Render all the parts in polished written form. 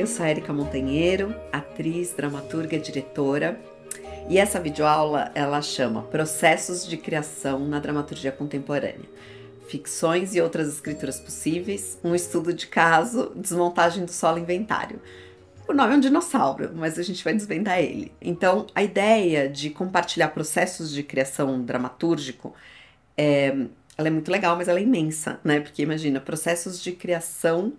eu sou a Érica Montanheiro, atriz, dramaturga e diretora, e essa videoaula ela chama Processos de Criação na Dramaturgia Contemporânea. Ficções e outras escrituras possíveis, um estudo de caso, desmontagem do solo inventário. O nome é um dinossauro, mas a gente vai desvendar ele. Então, a ideia de compartilhar processos de criação dramatúrgico ela é muito legal, mas ela é imensa, né? Porque imagina, processos de criação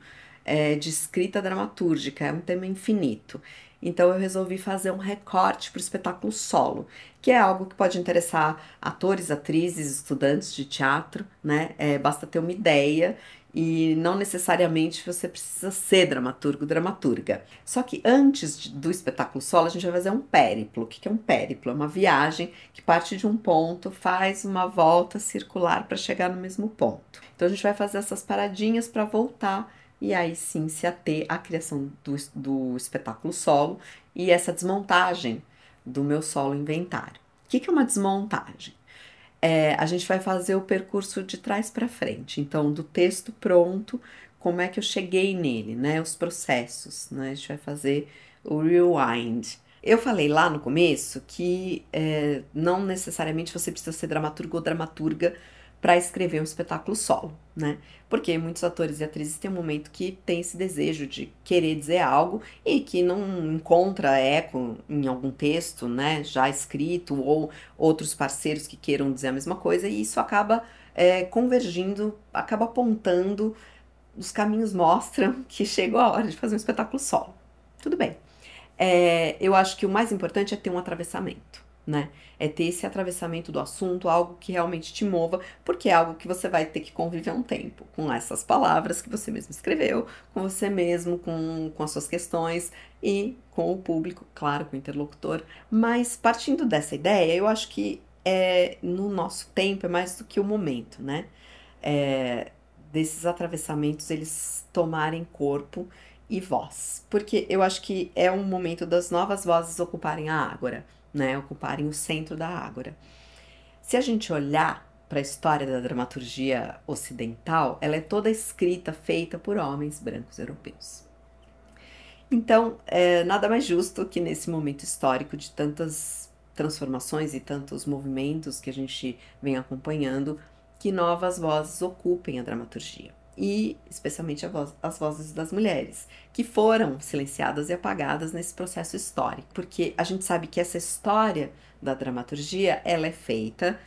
de escrita dramatúrgica, é um tema infinito. Então eu resolvi fazer um recorte para o espetáculo solo, que é algo que pode interessar atores, atrizes, estudantes de teatro, né? Basta ter uma ideia e não necessariamente você precisa ser dramaturgo, dramaturga. Só que antes do espetáculo solo, a gente vai fazer um périplo. O que é um périplo? É uma viagem que parte de um ponto, faz uma volta circular para chegar no mesmo ponto. Então a gente vai fazer essas paradinhas para voltar e aí sim se ater à criação do espetáculo solo e essa desmontagem do meu solo inventário. O que é uma desmontagem? A gente vai fazer o percurso de trás para frente, então do texto pronto, como é que eu cheguei nele, né? Os processos, né? A gente vai fazer o rewind. Eu falei lá no começo que não necessariamente você precisa ser dramaturgo ou dramaturga para escrever um espetáculo solo, né? Porque muitos atores e atrizes têm um momento que tem esse desejo de querer dizer algo e que não encontra eco em algum texto, né, já escrito, ou outros parceiros que queiram dizer a mesma coisa, e isso acaba convergindo, acaba apontando, os caminhos mostram que chegou a hora de fazer um espetáculo solo. Tudo bem. Eu acho que o mais importante é ter um atravessamento, né? É ter esse atravessamento do assunto, algo que realmente te mova, porque é algo que você vai ter que conviver um tempo com essas palavras que você mesmo escreveu, com você mesmo, com as suas questões e com o público, claro, com o interlocutor. Mas partindo dessa ideia, eu acho que no nosso tempo é mais do que o momento, né? Desses atravessamentos eles tomarem corpo e voz, porque eu acho que é um momento das novas vozes ocuparem a ágora, né? Ocuparem o centro da ágora. Se a gente olhar para a história da dramaturgia ocidental, ela é toda escrita, feita por homens brancos europeus. Então, nada mais justo que nesse momento histórico de tantas transformações e tantos movimentos que a gente vem acompanhando, que novas vozes ocupem a dramaturgia. E especialmente as vozes das mulheres, que foram silenciadas e apagadas nesse processo histórico. Porque a gente sabe que essa história da dramaturgia, ela é feita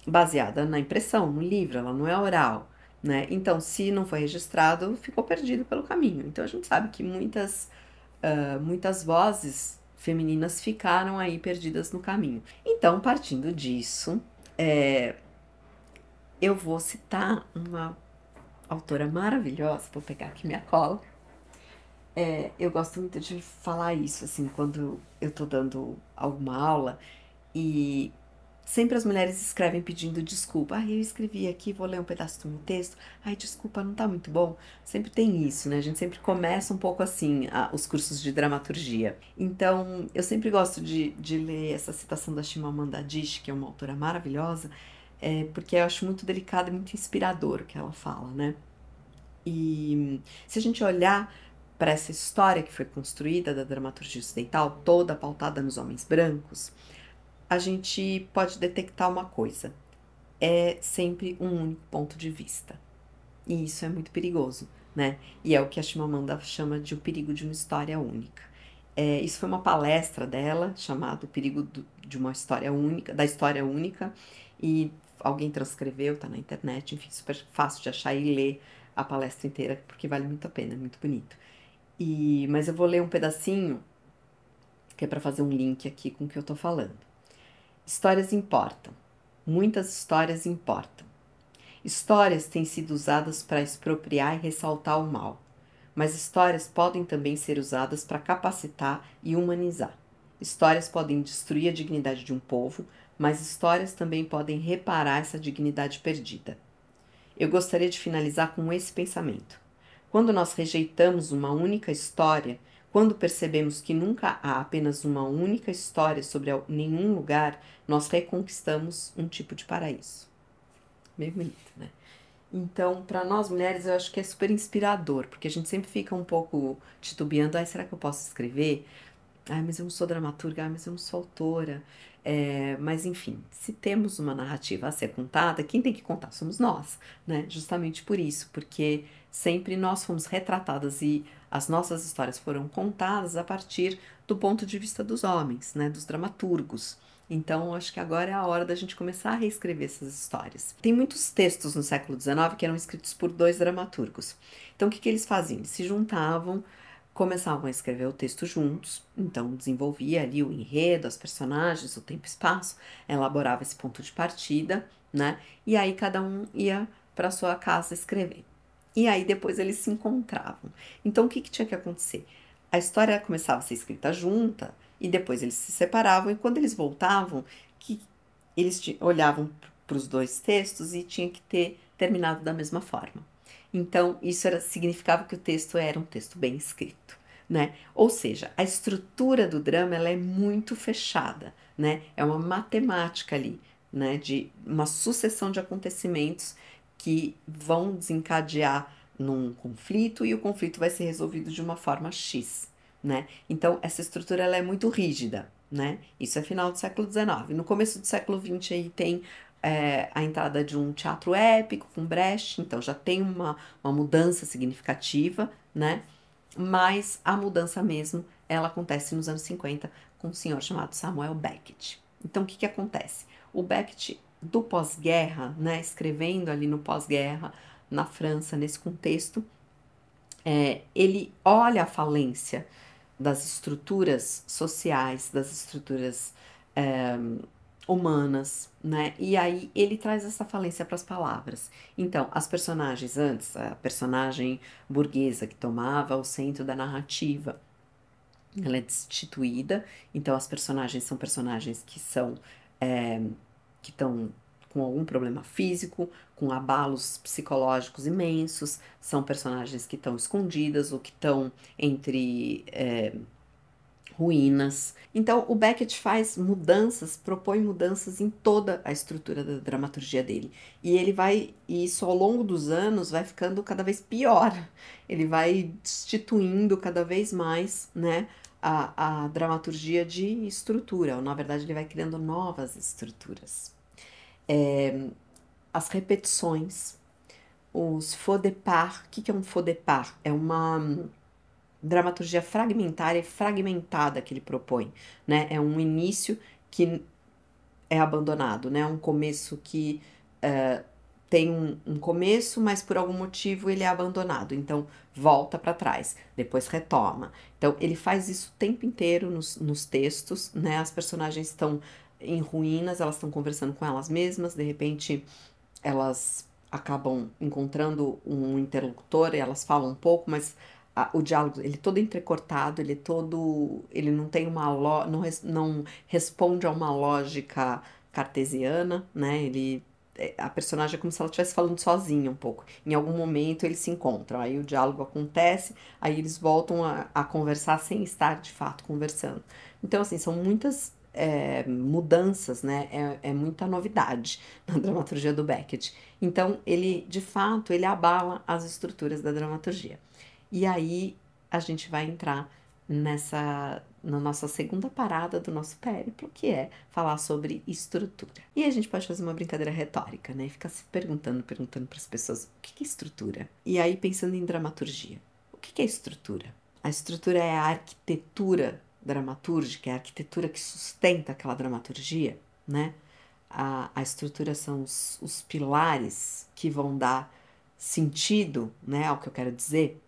baseada na impressão, no livro, ela não é oral. Né? Então, se não foi registrado, ficou perdido pelo caminho. Então, a gente sabe que muitas vozes femininas ficaram aí perdidas no caminho. Então, partindo disso, eu vou citar uma autora maravilhosa, vou pegar aqui minha cola. Eu gosto muito de falar isso, assim, quando eu tô dando alguma aula e sempre as mulheres escrevem pedindo desculpa. Eu escrevi aqui, vou ler um pedaço do meu texto. Desculpa, não tá muito bom. Sempre tem isso, né? A gente sempre começa um pouco assim, os cursos de dramaturgia. Então, eu sempre gosto de ler essa citação da Chimamanda Adichie, que é uma autora maravilhosa, porque eu acho muito delicado e muito inspirador o que ela fala, né? E se a gente olhar para essa história que foi construída da dramaturgia ocidental, toda pautada nos homens brancos, a gente pode detectar uma coisa: é sempre um único ponto de vista. E isso é muito perigoso, né? E é o que a Chimamanda chama de o perigo de uma história única. Isso foi uma palestra dela, chamada O Perigo de uma História Única, da História Única, e alguém transcreveu, tá na internet, enfim, super fácil de achar e ler a palestra inteira, porque vale muito a pena, é muito bonito. Mas eu vou ler um pedacinho, que é para fazer um link aqui com o que eu tô falando. Histórias importam. Muitas histórias importam. Histórias têm sido usadas para expropriar e ressaltar o mal, mas histórias podem também ser usadas para capacitar e humanizar. Histórias podem destruir a dignidade de um povo, mas histórias também podem reparar essa dignidade perdida. Eu gostaria de finalizar com esse pensamento. Quando nós rejeitamos uma única história, quando percebemos que nunca há apenas uma única história sobre nenhum lugar, nós reconquistamos um tipo de paraíso. Meio bonito, né? Então, para nós mulheres, eu acho que é super inspirador, porque a gente sempre fica um pouco titubeando, ai, será que eu posso escrever? Ai, mas eu não sou dramaturga, ai, mas eu não sou autora. Mas enfim, se temos uma narrativa a ser contada, quem tem que contar somos nós, né? Justamente por isso, porque sempre nós fomos retratadas e as nossas histórias foram contadas a partir do ponto de vista dos homens, né? Dos dramaturgos. Então, acho que agora é a hora da gente começar a reescrever essas histórias. Tem muitos textos no século XIX que eram escritos por dois dramaturgos. Então, o que eles faziam? Eles se juntavam, começavam a escrever o texto juntos, então desenvolvia ali o enredo, as personagens, o tempo e espaço, elaborava esse ponto de partida, né? E aí cada um ia para sua casa escrever. E aí depois eles se encontravam. Então o que tinha que acontecer? A história começava a ser escrita junta e depois eles se separavam e quando eles voltavam, que eles olhavam para os dois textos e tinha que ter terminado da mesma forma. Então, isso significava que o texto era um texto bem escrito, né? Ou seja, a estrutura do drama ela é muito fechada, né? É uma matemática ali, né? De uma sucessão de acontecimentos que vão desencadear num conflito e o conflito vai ser resolvido de uma forma X, né? Então, essa estrutura ela é muito rígida, né? Isso é final do século XIX. No começo do século XX aí tem a entrada de um teatro épico com Brecht, então já tem uma mudança significativa, né? Mas a mudança mesmo, ela acontece nos anos 50 com um senhor chamado Samuel Beckett. Então, o que acontece? O Beckett, do pós-guerra, né, escrevendo ali no pós-guerra, na França, nesse contexto, ele olha a falência das estruturas sociais, das estruturas humanas, né? E aí ele traz essa falência para as palavras. Então, as personagens antes, a personagem burguesa que tomava o centro da narrativa, ela é destituída. Então, as personagens são personagens que estão com algum problema físico, com abalos psicológicos imensos, são personagens que estão escondidas ou que estão entre ruínas. Então, o Beckett faz mudanças, propõe mudanças em toda a estrutura da dramaturgia dele. E isso ao longo dos anos vai ficando cada vez pior. Ele vai destituindo cada vez mais, né, a dramaturgia de estrutura. Ou, na verdade, ele vai criando novas estruturas. As repetições, os faux départ. O que é um faux départ? É uma dramaturgia fragmentária e fragmentada que ele propõe, né? É um início que é abandonado, né? Um começo que tem um começo, mas por algum motivo ele é abandonado, então volta para trás, depois retoma. Então ele faz isso o tempo inteiro nos textos, né? As personagens estão em ruínas, elas estão conversando com elas mesmas, de repente elas acabam encontrando um interlocutor e elas falam um pouco, mas o diálogo ele é todo entrecortado, ele não tem não responde a uma lógica cartesiana, né? A personagem é como se ela estivesse falando sozinha um pouco. Em algum momento eles se encontram, aí o diálogo acontece, aí eles voltam a conversar sem estar de fato conversando. Então, assim, são muitas mudanças, né? É muita novidade na dramaturgia do Beckett. Então, ele, de fato, ele abala as estruturas da dramaturgia. E aí a gente vai entrar na nossa segunda parada do nosso périplo, que é falar sobre estrutura. E a gente pode fazer uma brincadeira retórica, né? Ficar se perguntando para as pessoas o que é estrutura? E aí pensando em dramaturgia. O que é estrutura? A estrutura é a arquitetura dramatúrgica, é a arquitetura que sustenta aquela dramaturgia, né? A estrutura são os pilares que vão dar sentido, né, ao que eu quero dizer.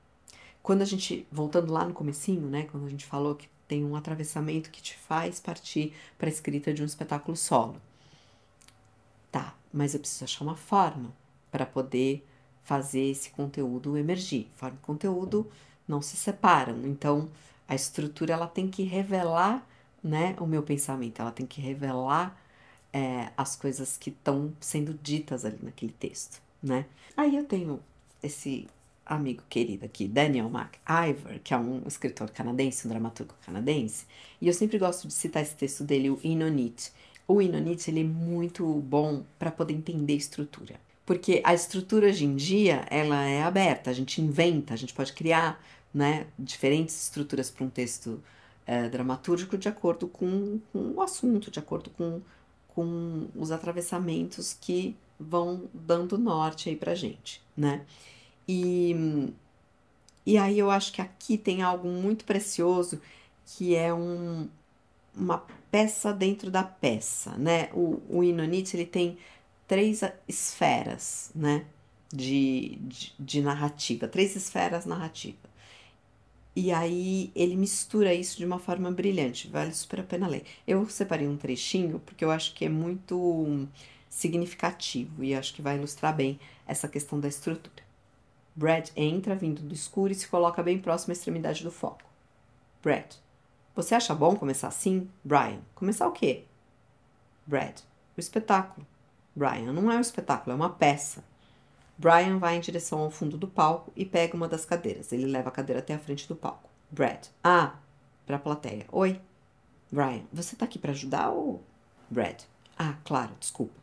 Quando a gente, voltando lá no comecinho, né, quando a gente falou que tem um atravessamento que te faz partir para a escrita de um espetáculo solo. Tá, mas eu preciso achar uma forma para poder fazer esse conteúdo emergir. Forma e conteúdo não se separam, então a estrutura ela tem que revelar, né, o meu pensamento, ela tem que revelar as coisas que estão sendo ditas ali naquele texto, né? Aí eu tenho esse amigo querido aqui, Daniel MacIver, que é um escritor canadense, um dramaturgo canadense, e eu sempre gosto de citar esse texto dele, o In On It. O In On It, ele é muito bom para poder entender estrutura. Porque a estrutura hoje em dia, ela é aberta, a gente inventa, a gente pode criar, né, diferentes estruturas para um texto dramatúrgico de acordo com o assunto, de acordo com os atravessamentos que vão dando norte aí pra gente, né? E, e aí eu acho que aqui tem algo muito precioso, que é uma peça dentro da peça, né? O Inonite, ele tem 3 esferas, né? De narrativa, 3 esferas narrativas. E aí ele mistura isso de uma forma brilhante, vale super a pena ler. Eu separei um trechinho porque eu acho que é muito significativo e acho que vai ilustrar bem essa questão da estrutura. Brad entra vindo do escuro e se coloca bem próximo à extremidade do foco. Brad: você acha bom começar assim? Brian: começar o quê? Brad: o espetáculo. Brian: não é um espetáculo, é uma peça. Brian vai em direção ao fundo do palco e pega uma das cadeiras. Ele leva a cadeira até a frente do palco. Brad: ah, pra plateia. Oi. Brian: você tá aqui pra ajudar ou... Brad: ah, claro, desculpa.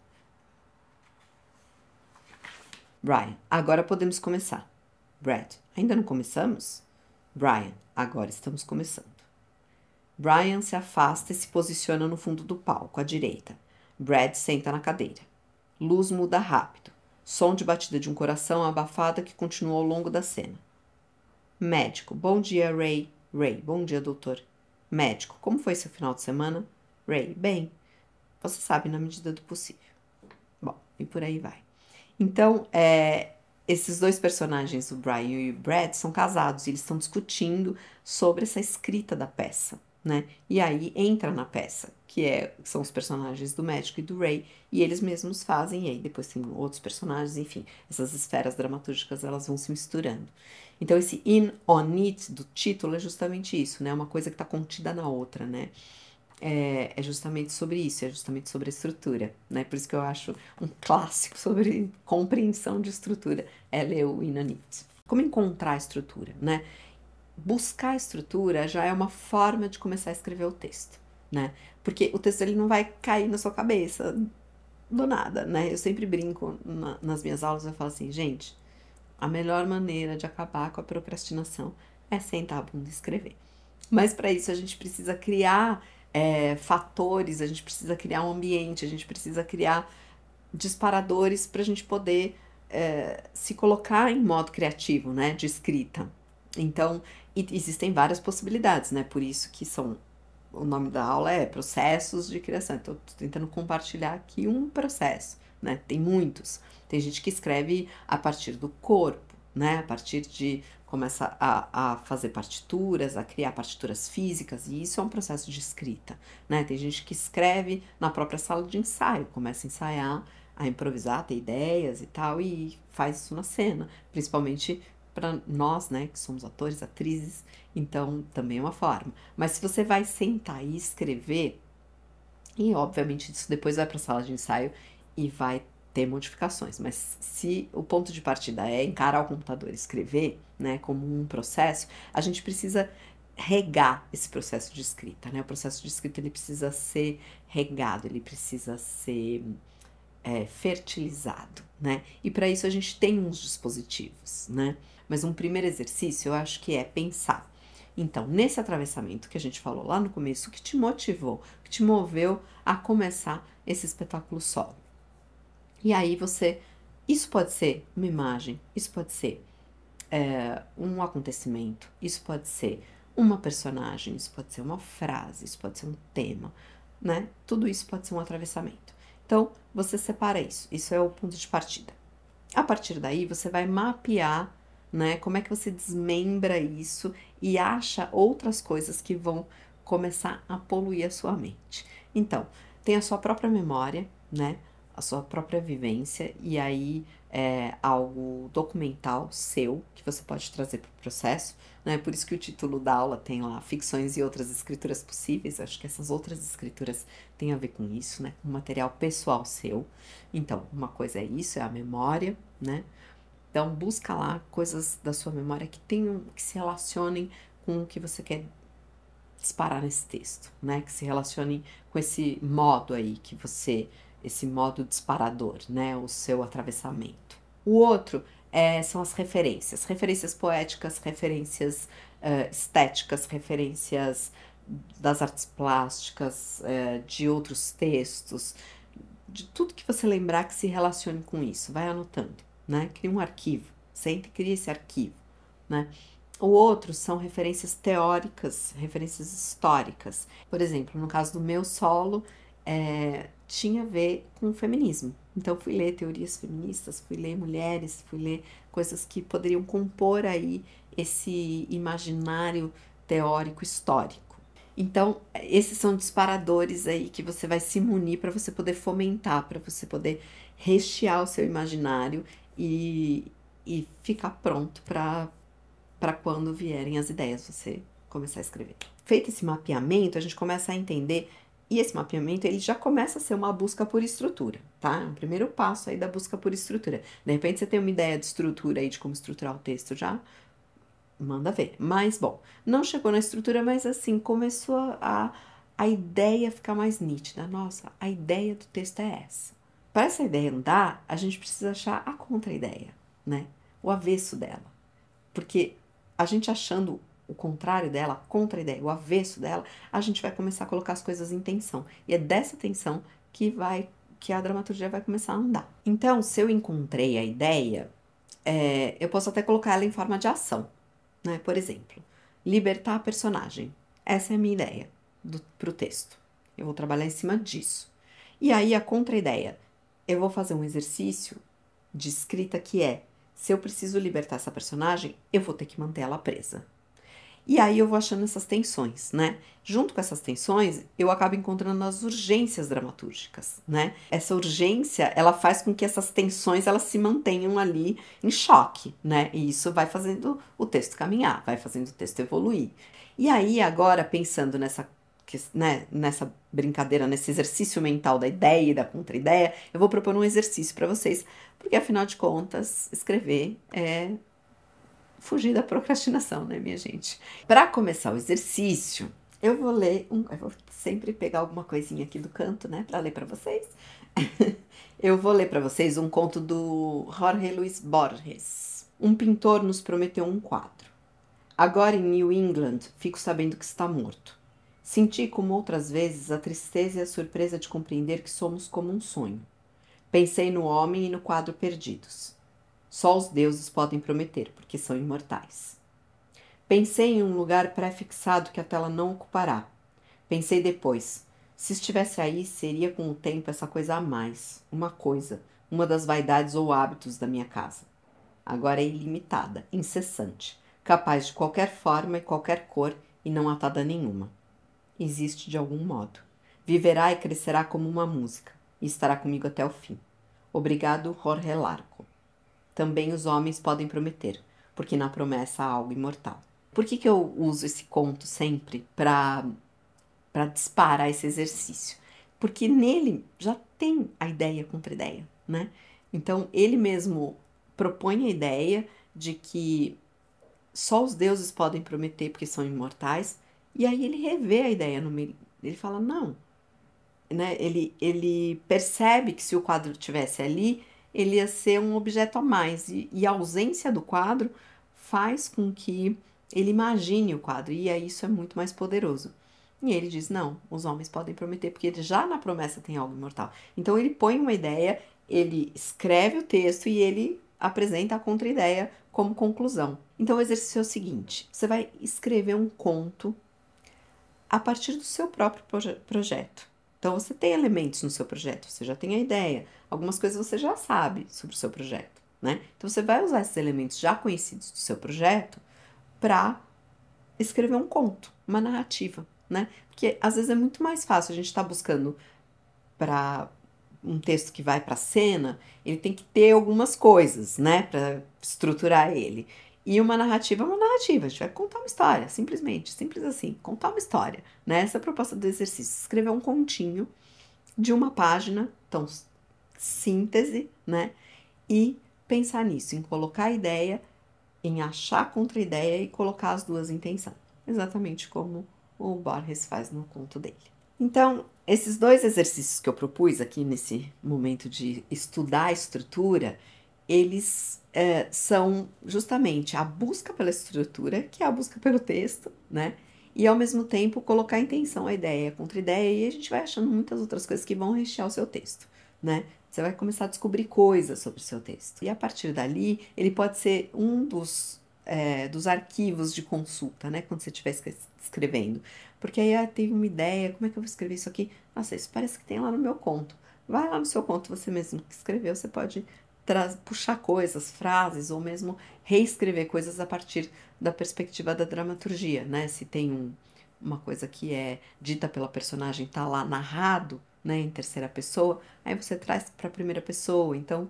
Brian: agora podemos começar. Brad: ainda não começamos? Brian: agora estamos começando. Brian se afasta e se posiciona no fundo do palco, à direita. Brad senta na cadeira. Luz muda rápido. Som de batida de um coração abafada que continua ao longo da cena. Médico: bom dia, Ray. Ray: bom dia, doutor. Médico: como foi seu final de semana? Ray: bem, você sabe, na medida do possível. Bom, e por aí vai. Então, esses 2 personagens, o Brian e o Brad, são casados e eles estão discutindo sobre essa escrita da peça, né? E aí entra na peça, são os personagens do médico e do Ray, e eles mesmos fazem, e aí depois tem outros personagens, enfim, essas esferas dramatúrgicas, elas vão se misturando. Então, esse in on it do título é justamente isso, né? Uma coisa que está contida na outra, né? É justamente sobre isso, é justamente sobre a estrutura, né? Por isso que eu acho um clássico sobre compreensão de estrutura é ler o Inanit. Como encontrar a estrutura, né? Buscar a estrutura já é uma forma de começar a escrever o texto, né? Porque o texto ele não vai cair na sua cabeça do nada, né? Eu sempre brinco nas minhas aulas, eu falo assim, gente, a melhor maneira de acabar com a procrastinação é sentar a bunda e escrever. Mas para isso a gente precisa criar fatores, a gente precisa criar um ambiente, a gente precisa criar disparadores para a gente poder se colocar em modo criativo, né, de escrita. Então, existem várias possibilidades, né, por isso que o nome da aula é Processos de Criação. Então, estou tentando compartilhar aqui um processo, né, tem muitos. Tem gente que escreve a partir do corpo, né, a partir de começa a fazer partituras, a criar partituras físicas, e isso é um processo de escrita, né? Tem gente que escreve na própria sala de ensaio, começa a ensaiar, a improvisar, ter ideias e tal, e faz isso na cena, principalmente para nós, né, que somos atores, atrizes, então também é uma forma. Mas se você vai sentar e escrever, e obviamente isso depois vai para a sala de ensaio e vai ter modificações, mas se o ponto de partida é encarar o computador e escrever, né, como um processo, a gente precisa regar esse processo de escrita, né? O processo de escrita ele precisa ser regado, ele precisa ser fertilizado, né? E para isso a gente tem uns dispositivos, né? Mas um primeiro exercício eu acho que é pensar. Então, nesse atravessamento que a gente falou lá no começo, o que te motivou, o que te moveu a começar esse espetáculo solo? E aí isso pode ser uma imagem, isso pode ser um acontecimento, isso pode ser uma personagem, isso pode ser uma frase, isso pode ser um tema, né? Tudo isso pode ser um atravessamento. Então, você separa isso é o ponto de partida. A partir daí, você vai mapear, né, como é que você desmembra isso e acha outras coisas que vão começar a poluir a sua mente. Então, tem a sua própria memória, né, a sua própria vivência, e aí algo documental seu, que você pode trazer para o processo, né, por isso que o título da aula tem lá Ficções e Outras Escrituras Possíveis, acho que essas outras escrituras têm a ver com isso, né, com material pessoal seu. Então, uma coisa é isso, é a memória, né, então busca lá coisas da sua memória que se relacionem com o que você quer disparar nesse texto, né, que se relacionem com esse modo aí que você esse modo disparador, né? O seu atravessamento. O outro são as referências. Referências poéticas, referências estéticas, referências das artes plásticas, de outros textos, de tudo que você lembrar que se relacione com isso. Vai anotando, né? Cria um arquivo. Senta e cria esse arquivo, né? O outro são referências teóricas, referências históricas. Por exemplo, no caso do meu solo, tinha a ver com o feminismo. Então, fui ler teorias feministas, fui ler mulheres, fui ler coisas que poderiam compor aí esse imaginário teórico histórico. Então, esses são disparadores aí que você vai se munir para você poder fomentar, para você poder rechear o seu imaginário e ficar pronto para quando vierem as ideias, você começar a escrever. Feito esse mapeamento, a gente começa a entender, e esse mapeamento ele já começa a ser uma busca por estrutura, tá? É o primeiro passo aí da busca por estrutura. De repente você tem uma ideia de estrutura aí, de como estruturar o texto já, manda ver. Mas, bom, não chegou na estrutura, mas assim, começou a ideia ficar mais nítida. Nossa, a ideia do texto é essa. Para essa ideia andar, a gente precisa achar a contra-ideia, né? O avesso dela. Porque a gente achando o contrário dela, a contra-ideia, o avesso dela, a gente vai começar a colocar as coisas em tensão. E é dessa tensão que a dramaturgia vai começar a andar. Então, se eu encontrei a ideia, eu posso até colocar ela em forma de ação, né? Por exemplo, libertar a personagem. Essa é a minha ideia para o texto. Eu vou trabalhar em cima disso. E aí, a contra-ideia. Eu vou fazer um exercício de escrita que é: se eu preciso libertar essa personagem, eu vou ter que manter ela presa. E aí eu vou achando essas tensões, né? Junto com essas tensões, eu acabo encontrando as urgências dramatúrgicas, né? Essa urgência, ela faz com que essas tensões, elas se mantenham ali em choque, né? E isso vai fazendo o texto caminhar, vai fazendo o texto evoluir. E aí, agora, pensando nessa brincadeira, nesse exercício mental da ideia e da contra-ideia, eu vou propor um exercício para vocês, porque afinal de contas, escrever é fugir da procrastinação, né, minha gente? Para começar o exercício, eu vou sempre pegar alguma coisinha aqui do canto, né, para ler para vocês. Eu vou ler para vocês um conto do Jorge Luis Borges. Um pintor nos prometeu um quadro. Agora em New England, fico sabendo que está morto. Senti, como outras vezes, a tristeza e a surpresa de compreender que somos como um sonho. Pensei no homem e no quadro perdidos. Só os deuses podem prometer, porque são imortais. Pensei em um lugar pré-fixado que a tela não ocupará. Pensei depois, se estivesse aí, seria com o tempo essa coisa a mais, uma das vaidades ou hábitos da minha casa. Agora é ilimitada, incessante, capaz de qualquer forma e qualquer cor e não atada a nenhuma. Existe de algum modo. Viverá e crescerá como uma música, e estará comigo até o fim. Obrigado, Jorge Larco. Também os homens podem prometer, porque na promessa há algo imortal. Por que eu uso esse conto sempre para disparar esse exercício? Porque nele já tem a ideia contra ideia, né? Então, ele mesmo propõe a ideia de que só os deuses podem prometer porque são imortais, e aí ele revê a ideia no meio. Ele fala, não, né? Ele percebe que se o quadro estivesse ali, ele ia ser um objeto a mais. E a ausência do quadro faz com que ele imagine o quadro. E aí isso é muito mais poderoso. E ele diz, não, os homens podem prometer, porque já na promessa tem algo imortal. Então ele põe uma ideia, ele escreve o texto e ele apresenta a contra-ideia como conclusão. Então o exercício é o seguinte, você vai escrever um conto a partir do seu próprio projeto. Então, você tem elementos no seu projeto, você já tem a ideia, algumas coisas você já sabe sobre o seu projeto, né? Então, você vai usar esses elementos já conhecidos do seu projeto para escrever um conto, uma narrativa, né? Porque, às vezes, é muito mais fácil a gente estar buscando para um texto que vai para a cena, ele tem que ter algumas coisas, né, para estruturar ele. E uma narrativa é uma narrativa, a gente vai contar uma história, simplesmente, simples assim, contar uma história, né? Essa é a proposta do exercício, escrever um continho de uma página, então, síntese, né? E pensar nisso, em colocar a ideia, em achar a contra-ideia e colocar as duas em tensão. Exatamente como o Borges faz no conto dele. Então, esses dois exercícios que eu propus aqui nesse momento de estudar a estrutura, eles são justamente a busca pela estrutura, que é a busca pelo texto, né? E ao mesmo tempo colocar a intenção, a ideia, a contra-ideia, e a gente vai achando muitas outras coisas que vão rechear o seu texto, né? Você vai começar a descobrir coisas sobre o seu texto. E a partir dali, ele pode ser um dos arquivos de consulta, né? Quando você estiver escrevendo. Porque aí tem uma ideia, como é que eu vou escrever isso aqui? Nossa, isso parece que tem lá no meu conto. Vai lá no seu conto, você mesmo que escreveu, você pode puxar coisas, frases, ou mesmo reescrever coisas a partir da perspectiva da dramaturgia, né? Se tem uma coisa que é dita pela personagem, tá lá narrado, né, em terceira pessoa, aí você traz para a primeira pessoa. Então,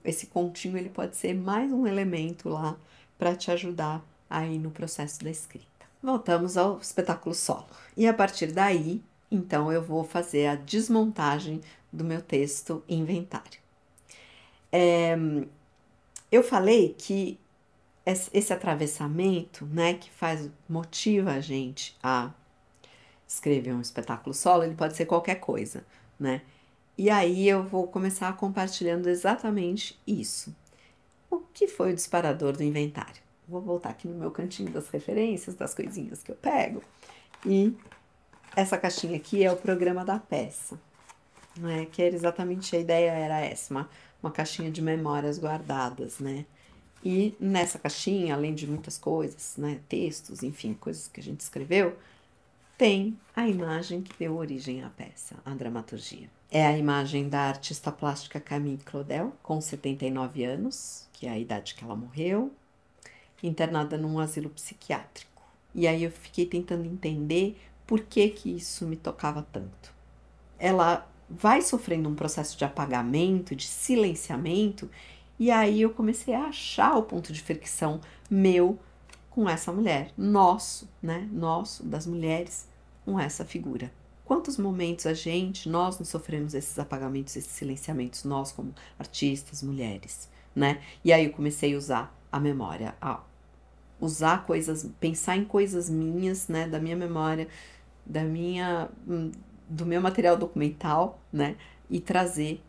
esse continho ele pode ser mais um elemento lá para te ajudar aí no processo da escrita. Voltamos ao espetáculo solo. E a partir daí, então, eu vou fazer a desmontagem do meu texto inventário. Eu falei que esse atravessamento, né, que motiva a gente a escrever um espetáculo solo, ele pode ser qualquer coisa, né? E aí eu vou começar compartilhando exatamente isso. O que foi o disparador do inventário? Vou voltar aqui no meu cantinho das referências, das coisinhas que eu pego. E essa caixinha aqui é o programa da peça, né? Que era exatamente a ideia, era essa, uma caixinha de memórias guardadas, né? E nessa caixinha, além de muitas coisas, né? Textos, enfim, coisas que a gente escreveu, tem a imagem que deu origem à peça, a dramaturgia. É a imagem da artista plástica Camille Claudel, com 79 anos, que é a idade que ela morreu, internada num asilo psiquiátrico. E aí eu fiquei tentando entender por que isso me tocava tanto. Ela vai sofrendo um processo de apagamento, de silenciamento, e aí eu comecei a achar o ponto de fricção meu com essa mulher, nosso, né? Nosso, das mulheres, com essa figura. Quantos momentos nós não sofremos esses apagamentos, esses silenciamentos, nós como artistas, mulheres, né? E aí eu comecei a usar a memória, a usar coisas, pensar em coisas minhas, né? Da minha memória, do meu material documental, né? E trazer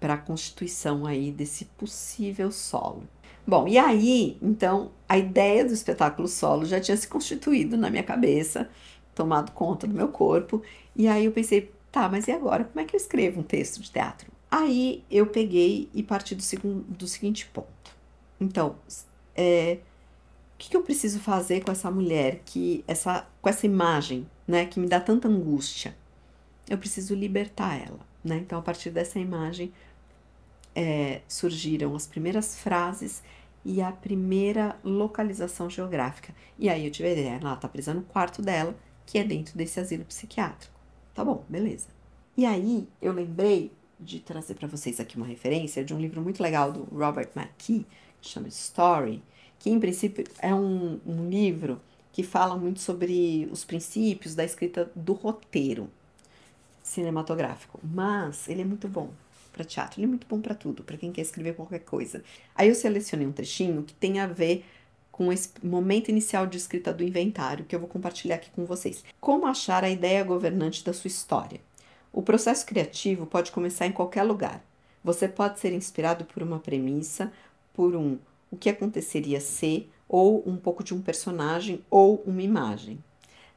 para a constituição aí desse possível solo. Bom, e aí, então, a ideia do espetáculo solo já tinha se constituído na minha cabeça, tomado conta do meu corpo, e aí eu pensei, tá, mas e agora? Como é que eu escrevo um texto de teatro? Aí eu peguei e parti do seguinte ponto. Então, o que eu preciso fazer com essa mulher, com essa imagem, né, que me dá tanta angústia? Eu preciso libertar ela, né? Então, a partir dessa imagem, surgiram as primeiras frases e a primeira localização geográfica. E aí eu tive a ideia, ela tá presa no quarto dela, que é dentro desse asilo psiquiátrico. Tá bom, beleza. E aí eu lembrei de trazer para vocês aqui uma referência de um livro muito legal do Robert McKee, que chama Story, que em princípio é um livro que fala muito sobre os princípios da escrita do roteiro cinematográfico, mas ele é muito bom para teatro, ele é muito bom para tudo, para quem quer escrever qualquer coisa. Aí eu selecionei um trechinho que tem a ver com esse momento inicial de escrita do inventário, que eu vou compartilhar aqui com vocês. Como achar a ideia governante da sua história? O processo criativo pode começar em qualquer lugar. Você pode ser inspirado por uma premissa, o que aconteceria se, ou um pouco de um personagem, ou uma imagem.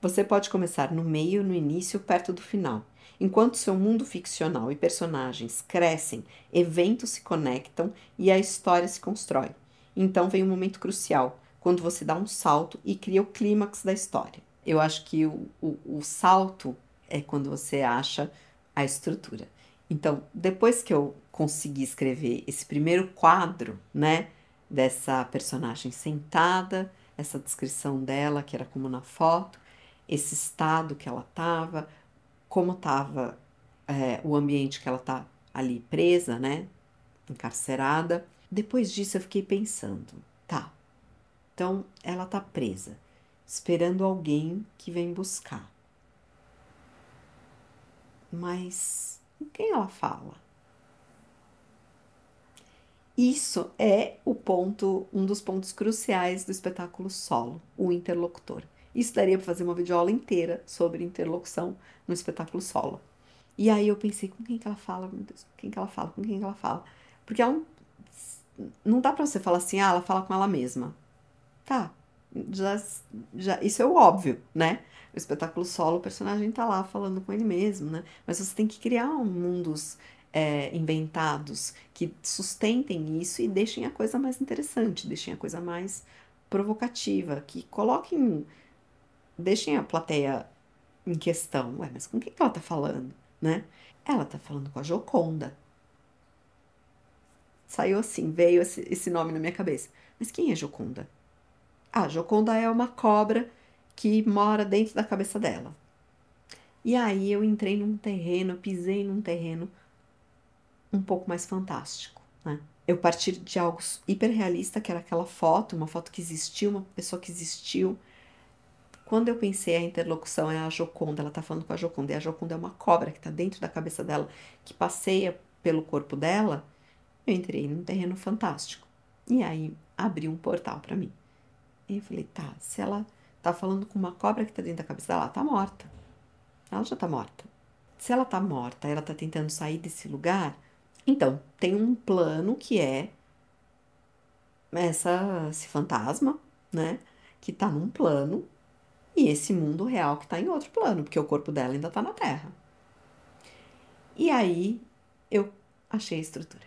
Você pode começar no meio, no início, perto do final. Enquanto seu mundo ficcional e personagens crescem, eventos se conectam e a história se constrói. Então vem um momento crucial, quando você dá um salto e cria o clímax da história. Eu acho que o salto é quando você acha a estrutura. Então, depois que eu consegui escrever esse primeiro quadro, né, dessa personagem sentada, essa descrição dela, que era como na foto, esse estado que ela estava, como estava o ambiente que ela está ali presa, né, encarcerada. Depois disso eu fiquei pensando, tá, então ela está presa, esperando alguém que vem buscar. Mas com quem ela fala? Isso é um dos pontos cruciais do espetáculo solo, o interlocutor. Isso daria para fazer uma videoaula inteira sobre interlocução no espetáculo solo. E aí eu pensei, com quem que ela fala, meu Deus, com quem que ela fala, com quem que ela fala? Porque ela não dá pra você falar assim, ela fala com ela mesma. Tá, isso é o óbvio, né? O espetáculo solo, o personagem tá lá falando com ele mesmo, né? Mas você tem que criar mundos inventados que sustentem isso e deixem a coisa mais interessante, deixem a coisa mais provocativa, que deixem a plateia em questão. Ué, mas com quem que ela tá falando, né? Ela tá falando com a Gioconda. Saiu assim, veio esse nome na minha cabeça. Mas quem é Gioconda? Ah, Gioconda é uma cobra que mora dentro da cabeça dela. E aí eu entrei num terreno, pisei num terreno um pouco mais fantástico, né? Eu parti de algo hiperrealista, que era aquela foto, uma foto que existiu, uma pessoa que existiu. Quando eu pensei a interlocução é a Gioconda, ela tá falando com a Gioconda, e a Gioconda é uma cobra que tá dentro da cabeça dela, que passeia pelo corpo dela, eu entrei num terreno fantástico. E aí abri um portal pra mim. E eu falei, tá, se ela tá falando com uma cobra que tá dentro da cabeça dela, ela tá morta. Ela já tá morta. Se ela tá morta, ela tá tentando sair desse lugar, então tem um plano que é esse fantasma, né? Que tá num plano e esse mundo real que tá em outro plano, porque o corpo dela ainda tá na Terra. E aí eu achei a estrutura,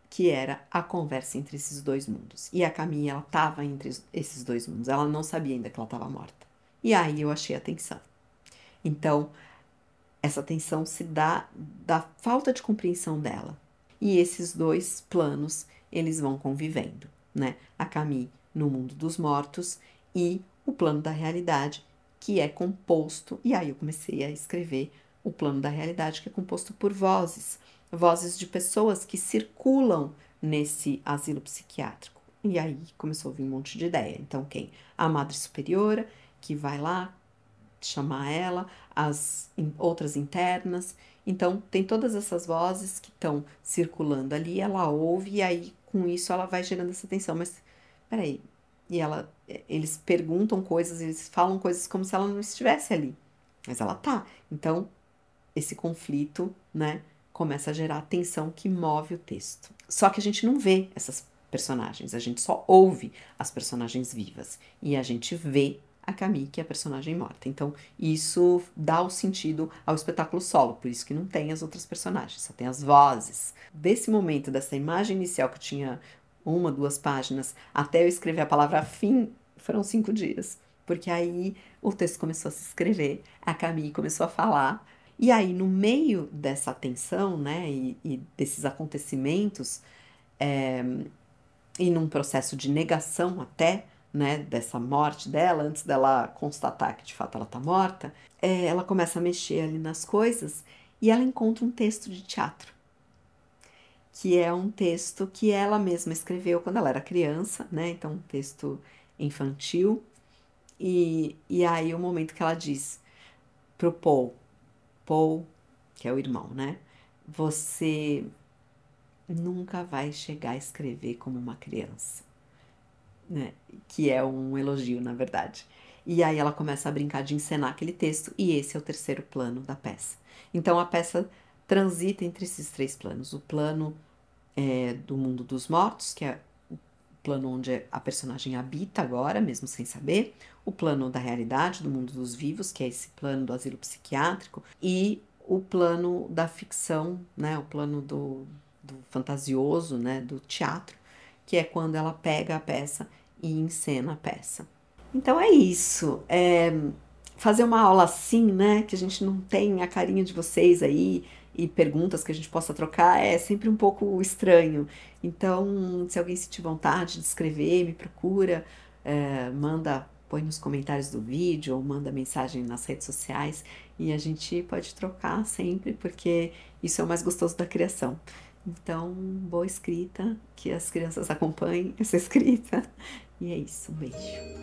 que era a conversa entre esses dois mundos. E a Camille, ela tava entre esses dois mundos. Ela não sabia ainda que ela tava morta. E aí eu achei a tensão. Então, essa tensão se dá da falta de compreensão dela. E esses dois planos, eles vão convivendo, né? A Camille no mundo dos mortos e o plano da realidade, que é composto, e aí eu comecei a escrever o plano da realidade, que é composto por vozes de pessoas que circulam nesse asilo psiquiátrico. E aí começou a vir um monte de ideia. Então, quem? A Madre Superiora, que vai lá chamar ela, as outras internas. Então, tem todas essas vozes que estão circulando ali, ela ouve e aí, com isso, ela vai gerando essa tensão. Mas, peraí, eles perguntam coisas, eles falam coisas como se ela não estivesse ali. Mas ela tá. Então, esse conflito, né, começa a gerar a tensão que move o texto. Só que a gente não vê essas personagens, a gente só ouve as personagens vivas. E a gente vê a Camille, que é a personagem morta. Então, isso dá o sentido ao espetáculo solo, por isso que não tem as outras personagens, só tem as vozes. Desse momento, dessa imagem inicial que tinha 1, 2 páginas, até eu escrever a palavra fim, foram 5 dias. Porque aí o texto começou a se escrever, a Camille começou a falar, e aí no meio dessa tensão, né, e desses acontecimentos, e num processo de negação até, né, dessa morte dela, antes dela constatar que de fato ela tá morta, ela começa a mexer ali nas coisas e ela encontra um texto de teatro, que é um texto que ela mesma escreveu quando ela era criança, né, então um texto infantil, e aí o momento que ela diz pro Paul, que é o irmão, né, você nunca vai chegar a escrever como uma criança, né? Que é um elogio, na verdade. E aí ela começa a brincar de encenar aquele texto, e esse é o terceiro plano da peça. Então a peça transita entre esses 3 planos. O plano do mundo dos mortos, que é o plano onde a personagem habita agora, mesmo sem saber. O plano da realidade, do mundo dos vivos, que é esse plano do asilo psiquiátrico. E o plano da ficção, né? O plano do fantasioso, né? Do teatro, que é quando ela pega a peça e encena a peça. Então é isso. Fazer uma aula assim, né? Que a gente não tem a carinha de vocês aí e perguntas que a gente possa trocar é sempre um pouco estranho. Então, se alguém sentir vontade de escrever, me procura, põe nos comentários do vídeo ou manda mensagem nas redes sociais e a gente pode trocar sempre, porque isso é o mais gostoso da criação. Então, boa escrita, que as crianças acompanhem essa escrita. E é isso, um beijo.